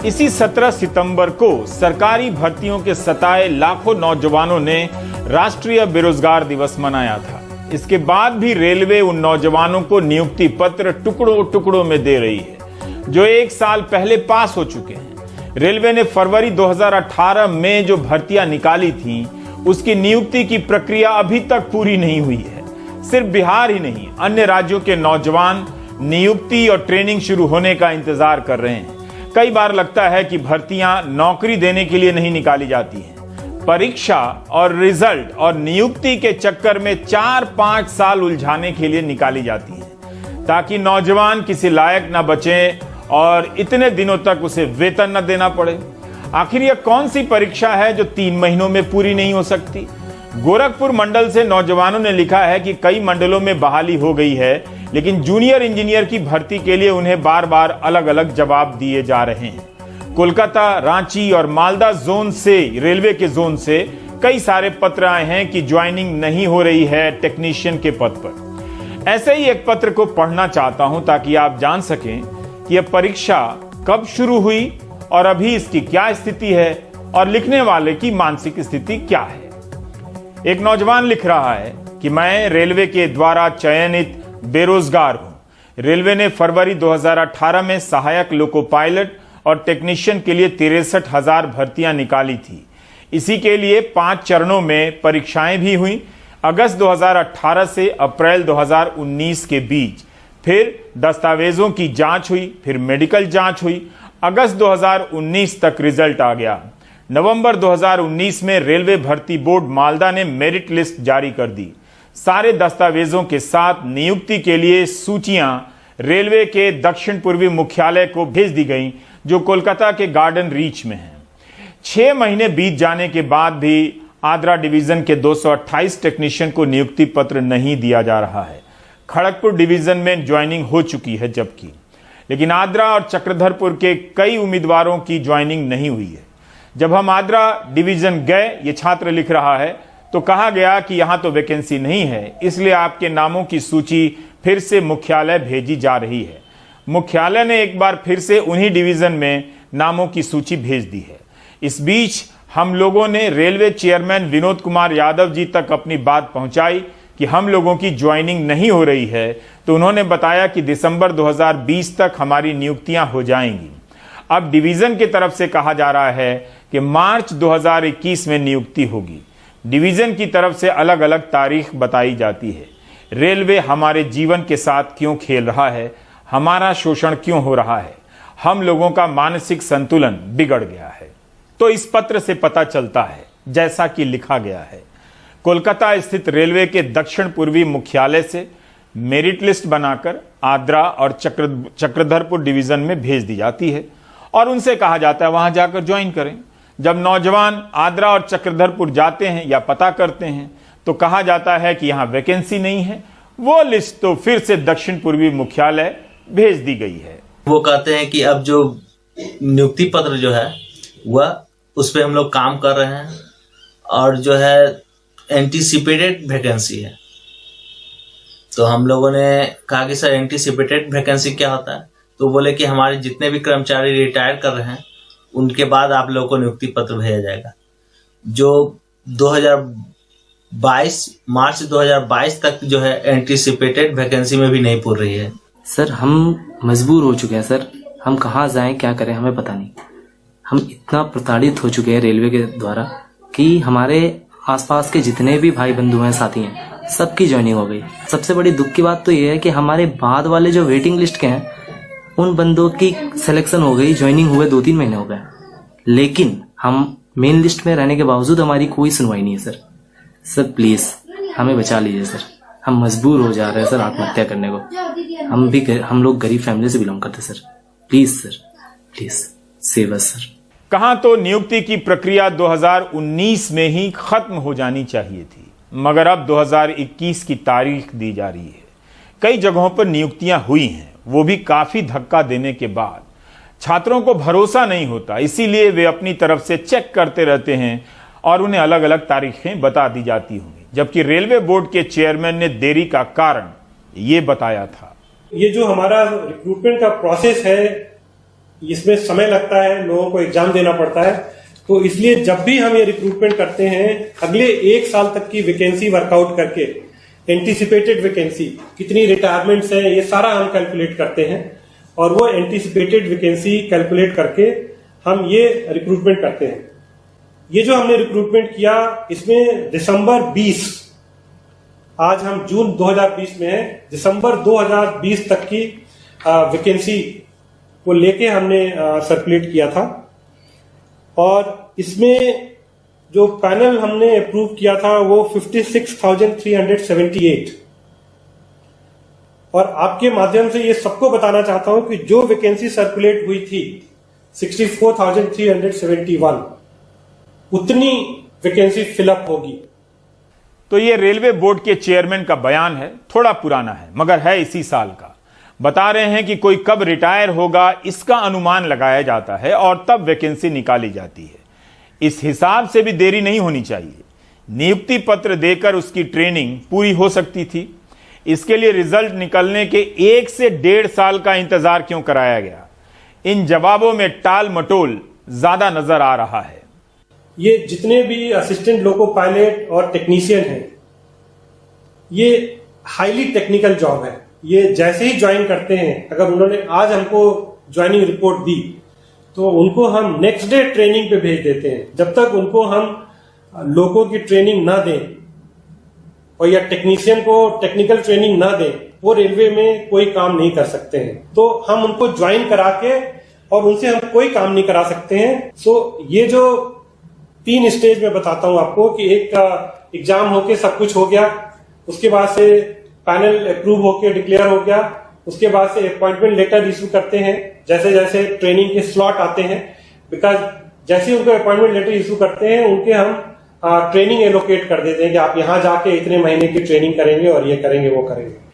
इसी 17 सितंबर को सरकारी भर्तियों के सताए लाखों नौजवानों ने राष्ट्रीय बेरोजगार दिवस मनाया था। इसके बाद भी रेलवे उन नौजवानों को नियुक्ति पत्र टुकड़ों टुकड़ों में दे रही है जो 1 साल पहले पास हो चुके हैं। रेलवे ने फरवरी 2018 में जो भर्तियां निकाली थीं, उसकी नियुक्ति की प्रक्रिया अभी तक पूरी नहीं हुई है। सिर्फ बिहार ही नहीं, अन्य राज्यों के नौजवान नियुक्ति और ट्रेनिंग शुरू होने का इंतजार कर रहे हैं। कई बार लगता है कि भर्तियां नौकरी देने के लिए नहीं निकाली जाती हैं। परीक्षा और रिजल्ट और नियुक्ति के चक्कर में 4-5 साल उलझाने के लिए निकाली जाती हैं, ताकि नौजवान किसी लायक न बचे और इतने दिनों तक उसे वेतन न देना पड़े। आखिर यह कौन सी परीक्षा है जो 3 महीनों में पूरी नहीं हो सकती? गोरखपुर मंडल से नौजवानों ने लिखा है कि कई मंडलों में बहाली हो गई है, लेकिन जूनियर इंजीनियर की भर्ती के लिए उन्हें बार बार अलग अलग जवाब दिए जा रहे हैं। कोलकाता, रांची और मालदा जोन से, रेलवे के जोन से कई सारे पत्र आए हैं कि ज्वाइनिंग नहीं हो रही है टेक्नीशियन के पद पर। ऐसे ही एक पत्र को पढ़ना चाहता हूं ताकि आप जान सकें कि यह परीक्षा कब शुरू हुई और अभी इसकी क्या स्थिति है और लिखने वाले की मानसिक स्थिति क्या है। एक नौजवान लिख रहा है कि मैं रेलवे के द्वारा चयनित बेरोजगार हूं। रेलवे ने फरवरी 2018 में सहायक लोको पायलट और टेक्नीशियन के लिए 63,000 भर्तियां निकाली थी। इसी के लिए 5 चरणों में परीक्षाएं भी हुई। अगस्त 2018 से अप्रैल 2019 के बीच फिर दस्तावेजों की जांच हुई, फिर मेडिकल जांच हुई। अगस्त 2019 तक रिजल्ट आ गया। नवंबर 2019 में रेलवे भर्ती बोर्ड मालदा ने मेरिट लिस्ट जारी कर दी। सारे दस्तावेजों के साथ नियुक्ति के लिए सूचियां रेलवे के दक्षिण पूर्वी मुख्यालय को भेज दी गईं, जो कोलकाता के गार्डन रीच में है। 6 महीने बीत जाने के बाद भी आद्रा डिवीजन के 228 टेक्नीशियन को नियुक्ति पत्र नहीं दिया जा रहा है। खड़गपुर डिवीजन में ज्वाइनिंग हो चुकी है जबकि, लेकिन आद्रा और चक्रधरपुर के कई उम्मीदवारों की ज्वाइनिंग नहीं हुई है। जब हम आद्रा डिवीजन गए, ये छात्र लिख रहा है, तो कहा गया कि यहां तो वैकेंसी नहीं है, इसलिए आपके नामों की सूची फिर से मुख्यालय भेजी जा रही है। मुख्यालय ने एक बार फिर से उन्हीं डिवीजन में नामों की सूची भेज दी है। इस बीच हम लोगों ने रेलवे चेयरमैन विनोद कुमार यादव जी तक अपनी बात पहुंचाई कि हम लोगों की ज्वाइनिंग नहीं हो रही है, तो उन्होंने बताया कि दिसंबर 2020 तक हमारी नियुक्तियां हो जाएंगी। अब डिवीजन की तरफ से कहा जा रहा है कि मार्च 2021 में नियुक्ति होगी। डिवीजन की तरफ से अलग अलग तारीख बताई जाती है। रेलवे हमारे जीवन के साथ क्यों खेल रहा है? हमारा शोषण क्यों हो रहा है? हम लोगों का मानसिक संतुलन बिगड़ गया है। तो इस पत्र से पता चलता है, जैसा कि लिखा गया है, कोलकाता स्थित रेलवे के दक्षिण पूर्वी मुख्यालय से मेरिट लिस्ट बनाकर आद्रा और चक्रधरपुर डिवीजन में भेज दी जाती है और उनसे कहा जाता है वहां जाकर ज्वाइन करें। जब नौजवान आद्रा और चक्रधरपुर जाते हैं या पता करते हैं, तो कहा जाता है कि यहां वैकेंसी नहीं है। वो लिस्ट तो फिर से दक्षिण पूर्वी मुख्यालय भेज दी गई है। वो कहते हैं कि अब जो नियुक्ति पत्र जो है वह उस पर हम लोग काम कर रहे हैं और जो है एंटीसिपेटेड वैकेंसी है। तो हम लोगों ने कहा कि सर एंटीसिपेटेड वैकेंसी क्या होता है? तो बोले कि हमारे जितने भी कर्मचारी रिटायर कर रहे हैं उनके बाद आप लोगों को नियुक्ति पत्र भेजा जाएगा, जो 2022 मार्च 2022 तक जो है एंटीसिपेटेड वैकेंसी में भी नहीं पूर रही है। सर हम मजबूर हो चुके हैं सर, हम कहाँ जाएं क्या करें हमें पता नहीं। हम इतना प्रताड़ित हो चुके हैं रेलवे के द्वारा कि हमारे आसपास के जितने भी भाई बंधु हैं, साथी हैं, सबकी ज्वाइनिंग हो गई। सबसे बड़ी दुख की बात तो ये है कि हमारे बाद वाले जो वेटिंग लिस्ट के हैं उन बंदों की सिलेक्शन हो गई, ज्वाइनिंग हुए 2-3 महीने हो गए, लेकिन हम मेन लिस्ट में रहने के बावजूद हमारी कोई सुनवाई नहीं है। सर प्लीज हमें बचा लीजिए सर, हम मजबूर हो जा रहे हैं सर आत्महत्या करने को। हम लोग गरीब फैमिली से बिलोंग करते sir, please sir, please save us sir. कहां तो नियुक्ति की प्रक्रिया 2019 में ही खत्म हो जानी चाहिए थी, मगर अब 2021 की तारीख दी जा रही है। कई जगहों पर नियुक्तियां हुई हैं, वो भी काफी धक्का देने के बाद। छात्रों को भरोसा नहीं होता, इसीलिए वे अपनी तरफ से चेक करते रहते हैं और उन्हें अलग अलग तारीखें बता दी जाती होंगी, जबकि रेलवे बोर्ड के चेयरमैन ने देरी का कारण ये बताया था। ये जो हमारा रिक्रूटमेंट का प्रोसेस है इसमें समय लगता है, लोगों को एग्जाम देना पड़ता है। तो इसलिए जब भी हम ये रिक्रूटमेंट करते हैं, अगले 1 साल तक की वैकेंसी वर्कआउट करके, एंटीसिपेटेड वैकेंसी, कितनी रिटायरमेंट्स हैं, ये सारा हम कैलकुलेट करते हैं और वो एंटीसिपेटेड वैकेंसी कैलकुलेट करके हम ये रिक्रूटमेंट करते हैं। ये जो हमने रिक्रूटमेंट किया, इसमें दिसंबर 20, आज हम जून 2020 में है, दिसंबर 2020 तक की वैकेंसी को लेके हमने सर्कुलेट किया था। और इसमें जो पैनल हमने अप्रूव किया था वो 56,378। और आपके माध्यम से ये सबको बताना चाहता हूं कि जो वैकेंसी सर्कुलेट हुई थी 64,371, उतनी वैकेंसी फिलअप होगी। तो ये रेलवे बोर्ड के चेयरमैन का बयान है, थोड़ा पुराना है मगर है इसी साल का। बता रहे हैं कि कोई कब रिटायर होगा इसका अनुमान लगाया जाता है और तब वैकेंसी निकाली जाती है। इस हिसाब से भी देरी नहीं होनी चाहिए। नियुक्ति पत्र देकर उसकी ट्रेनिंग पूरी हो सकती थी। इसके लिए रिजल्ट निकलने के 1 से 1.5 साल का इंतजार क्यों कराया गया? इन जवाबों में टाल मटोल ज्यादा नजर आ रहा है। ये जितने भी असिस्टेंट लोको पायलट और टेक्नीशियन हैं, ये हाईली टेक्निकल जॉब है। ये जैसे ही ज्वाइन करते हैं, अगर उन्होंने आज हमको ज्वाइनिंग रिपोर्ट दी तो उनको हम नेक्स्ट डे ट्रेनिंग पे भेज देते हैं। जब तक उनको हम लोगों की ट्रेनिंग ना दें और या टेक्नीशियन को टेक्निकल ट्रेनिंग ना दें, वो रेलवे में कोई काम नहीं कर सकते हैं। तो हम उनको ज्वाइन करा के और उनसे हम कोई काम नहीं करा सकते हैं। सो ये जो 3 स्टेज में बताता हूं आपको कि एक का एग्जाम होके सब कुछ हो गया, उसके बाद से पैनल अप्रूव होके डिक्लेयर हो गया, उसके बाद से अपॉइंटमेंट लेटर इशू करते हैं जैसे जैसे ट्रेनिंग के स्लॉट आते हैं। बिकॉज जैसे ही उनको अपॉइंटमेंट लेटर इशू करते हैं, उनके हम ट्रेनिंग एलोकेट कर देते हैं कि आप यहां जाके इतने महीने की ट्रेनिंग करेंगे और ये करेंगे वो करेंगे।